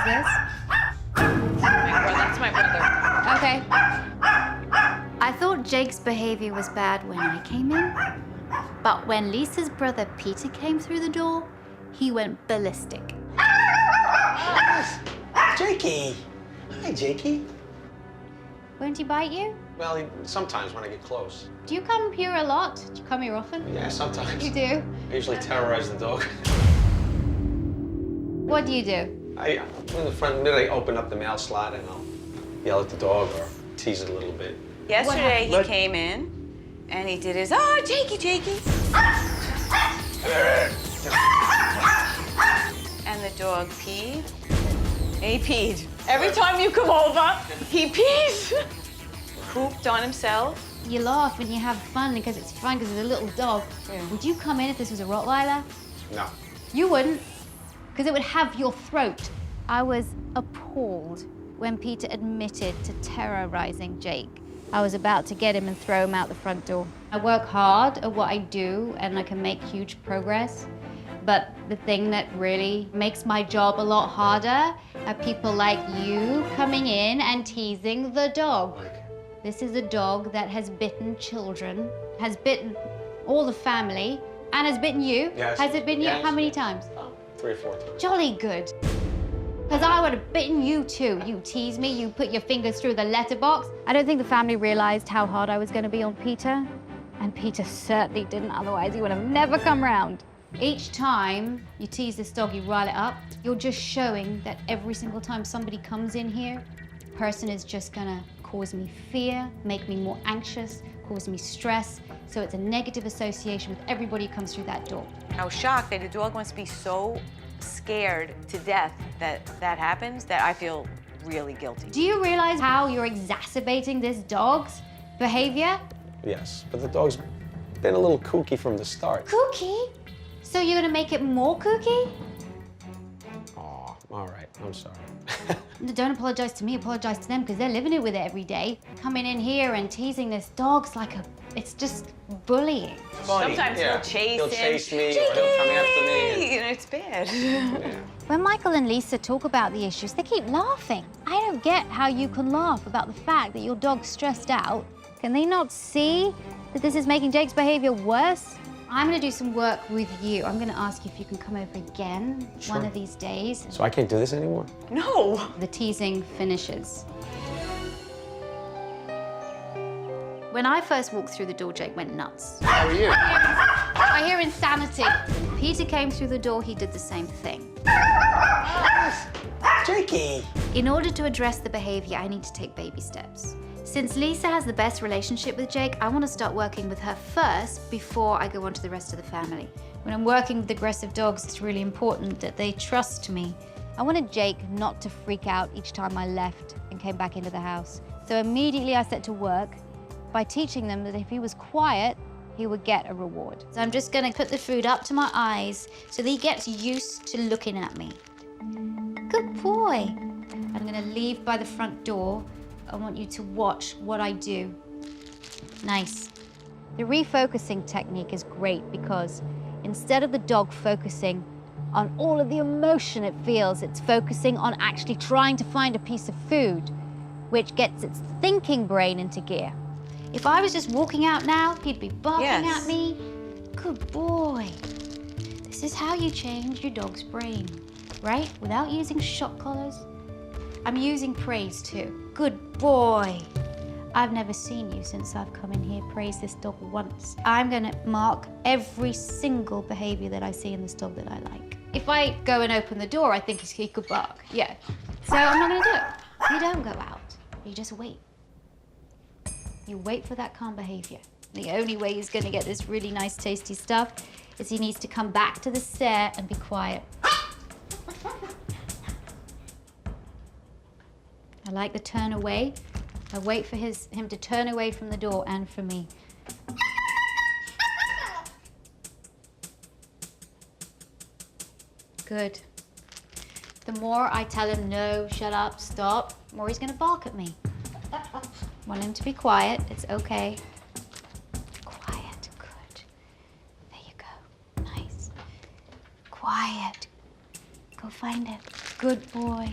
this? That's my brother. Okay. I thought Jake's behavior was bad when I came in, but when Lisa's brother Peter came through the door, he went ballistic. Jakey. Hi, Jakey. Won't he bite you? Well, sometimes when I get close. Do you come here a lot? Do you come here often? Yeah, sometimes. You do? I usually terrorize the dog. What do you do? In the front minute, I open up the mail slot and I'll yell at the dog or tease it a little bit. Yesterday he came in and he did his, Jakey, Jakey. And the dog peed. He peed. Every time you come over, he pees. Pooped on himself. You laugh and you have fun because it's fun because it's a little dog. Yeah. Would you come in if this was a Rottweiler? No. You wouldn't, because it would have your throat. I was appalled when Peter admitted to terrorizing Jake. I was about to get him and throw him out the front door. I work hard at what I do and I can make huge progress. But the thing that really makes my job a lot harder are people like you coming in and teasing the dog. This is a dog that has bitten children, has bitten all the family, and has bitten you. Yes. Has it bitten you? Yes. How many times? 3 or 4 times. Jolly good. Because I would have bitten you too. You tease me, you put your fingers through the letterbox. I don't think the family realized how hard I was going to be on Peter. And Peter certainly didn't, otherwise he would have never come round. Each time you tease this dog, you rile it up, you're just showing that every single time somebody comes in here, the person is just gonna cause me fear, make me more anxious, cause me stress. So it's a negative association with everybody who comes through that door. I was shocked that the dog must be so scared to death that that happens that I feel really guilty. Do you realize how you're exacerbating this dog's behavior? Yes, but the dog's been a little kooky from the start. Kooky? So you're gonna make it more kooky? Aw, all right, I'm sorry. Don't apologize to me, apologize to them because they're living it with it every day. Coming in here and teasing this dog's like it's just bullying. Funny, Sometimes yeah. he'll chase He'll him. chase me or he'll come after me. And it's bad. Yeah. When Michael and Lisa talk about the issues, they keep laughing. I don't get how you can laugh about the fact that your dog's stressed out. Can they not see that this is making Jake's behavior worse? I'm gonna do some work with you. I'm gonna ask you if you can come over again one of these days. So I can't do this anymore? No. The teasing finishes. When I first walked through the door, Jake went nuts. How are you? I hear insanity. Peter came through the door, he did the same thing. Jakey. In order to address the behavior, I need to take baby steps. Since Lisa has the best relationship with Jake, I want to start working with her first before I go on to the rest of the family. When I'm working with aggressive dogs, it's really important that they trust me. I wanted Jake not to freak out each time I left and came back into the house. So immediately I set to work by teaching them that if he was quiet, he would get a reward. So I'm just gonna put the food up to my eyes so that he gets used to looking at me. Good boy. I'm gonna leave by the front door. I want you to watch what I do. Nice. The refocusing technique is great because instead of the dog focusing on all of the emotion it feels, it's focusing on actually trying to find a piece of food, which gets its thinking brain into gear. If I was just walking out now, he'd be barking at me. Good boy. This is how you change your dog's brain, right? Without using shock collars. I'm using praise too. Good boy. I've never seen you since I've come in here praise this dog once. I'm gonna mark every single behavior that I see in this dog that I like. If I go and open the door, I think he could bark, yeah. So I'm not gonna do it. You don't go out, you just wait. You wait for that calm behavior. The only way he's gonna get this really nice, tasty stuff is he needs to come back to the stair and be quiet. I like the turn away. I wait for him to turn away from the door and from me. Good. The more I tell him no, shut up, stop, the more he's gonna bark at me. Want him to be quiet, it's okay. Quiet, good. There you go, nice. Quiet, go find it. Good boy.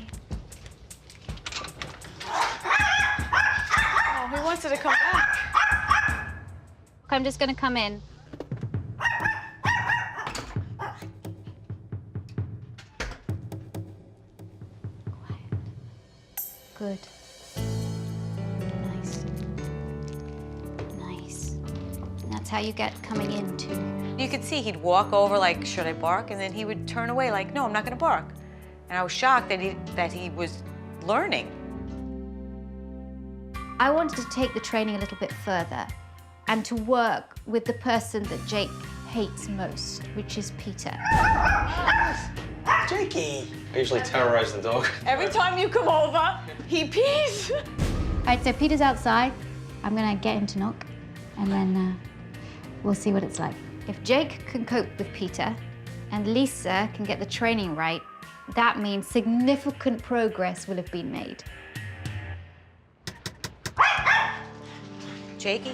wants her to come back. I'm just gonna come in. Good. Nice. Nice. And that's how you get coming in, too. You could see he'd walk over like, should I bark? And then he would turn away like, no, I'm not gonna bark. And I was shocked that he was learning. I wanted to take the training a little bit further and to work with the person that Jake hates most, which is Peter. Jakey! I usually terrorize the dog. Every time you come over, he pees. All right, so Peter's outside. I'm gonna get him to knock, and then we'll see what it's like. If Jake can cope with Peter and Lisa can get the training right, that means significant progress will have been made. Jakey?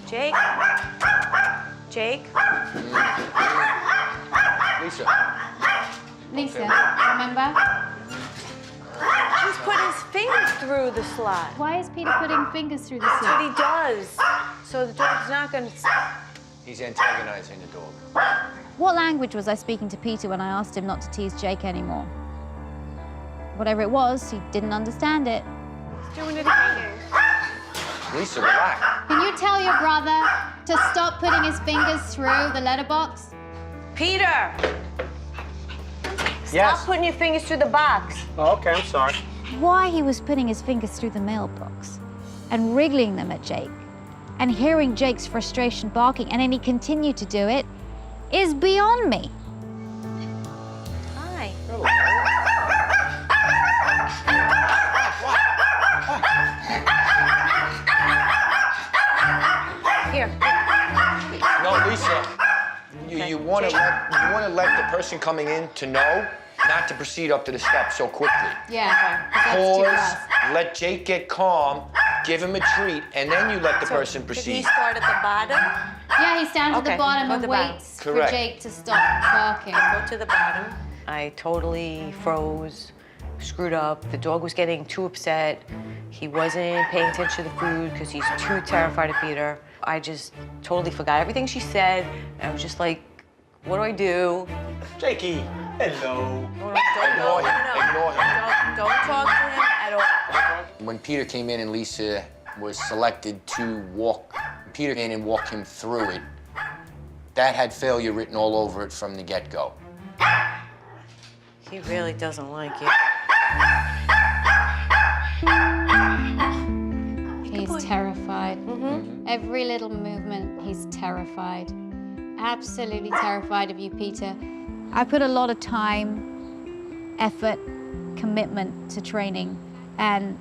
Jake? Jake? Lisa, remember? He's put his fingers through the slot. Why is Peter putting fingers through the That's slot? what he does. So the dog's not gonna... He's antagonizing the dog. What language was I speaking to Peter when I asked him not to tease Jake anymore? Whatever it was, he didn't understand it. He's doing it again. Lisa, relax. Can you tell your brother to stop putting his fingers through the letterbox? Peter! Yes. Stop putting your fingers through the box. Oh, okay, I'm sorry. Why he was putting his fingers through the mailbox and wriggling them at Jake and hearing Jake's frustration barking, and then he continued to do it, is beyond me. Hi. Here. No, Lisa, you want to let the person coming in to know not to proceed up to the steps so quickly. Yeah, Pause, let Jake get calm, give him a treat, and then you let the person Did he proceed. start at the bottom? Yeah, he stands at Okay, the bottom go and to the bottom. waits Correct. for Jake to stop barking. Go to the bottom. I totally froze, screwed up. The dog was getting too upset. He wasn't paying attention to the food because he's too terrified of Peter. I just totally forgot everything she said. I was just like, what do I do? Jakey, hello. Ignore him. Don't talk to him at all. When Peter came in and Lisa was selected to walk Peter in and walk him through it, that had failure written all over it from the get-go. He really doesn't like it. He's terrified. Every little movement, he's terrified. Absolutely terrified of you, Peter. I put a lot of time, effort, commitment to training, and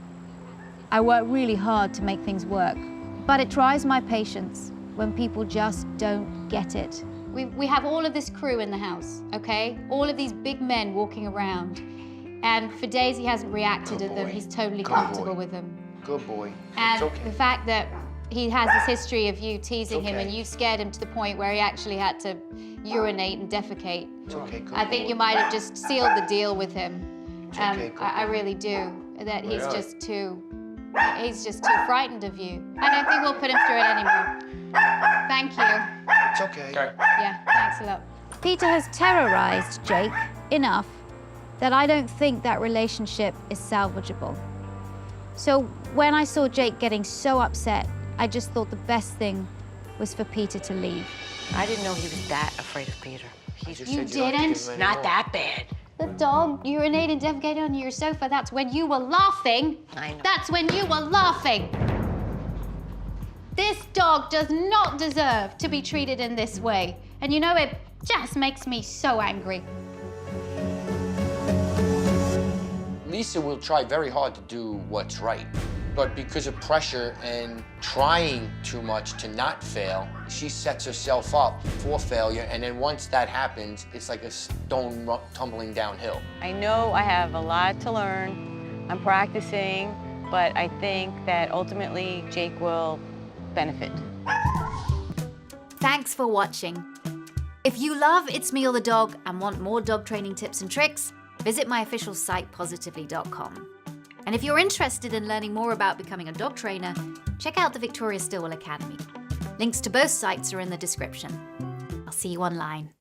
I work really hard to make things work. But it tries my patience when people just don't get it. We have all of this crew in the house, okay? All of these big men walking around. And for days he hasn't reacted to them. boy. He's totally Good comfortable boy. with them. Good boy. And It's okay. the fact that he has this history of you teasing him okay. and you scared him to the point where he actually had to urinate and defecate. It's okay, good I think boy. you might have just sealed the deal with him. It's okay, good I really do. That he's Really? he's just too frightened of you. I don't think we'll put him through it anymore. Thank you. It's okay. Yeah, thanks a lot. Peter has terrorized Jake enough that I don't think that relationship is salvageable. So when I saw Jake getting so upset, I just thought the best thing was for Peter to leave. I didn't know he was that afraid of Peter. He's Just You said don't have to didn't? give him any not more. that bad. The dog urinated and defecated on your sofa. That's when you were laughing. I know. That's when you were laughing. This dog does not deserve to be treated in this way. And you know, it just makes me so angry. Lisa will try very hard to do what's right, but because of pressure and trying too much to not fail, she sets herself up for failure, and then once that happens, it's like a stone tumbling downhill. I know I have a lot to learn. I'm practicing, but I think that ultimately Jake will benefit. Thanks for watching. If you love It's Me or the Dog and want more dog training tips and tricks, visit my official site, positively.com. And if you're interested in learning more about becoming a dog trainer, check out the Victoria Stilwell Academy. Links to both sites are in the description. I'll see you online.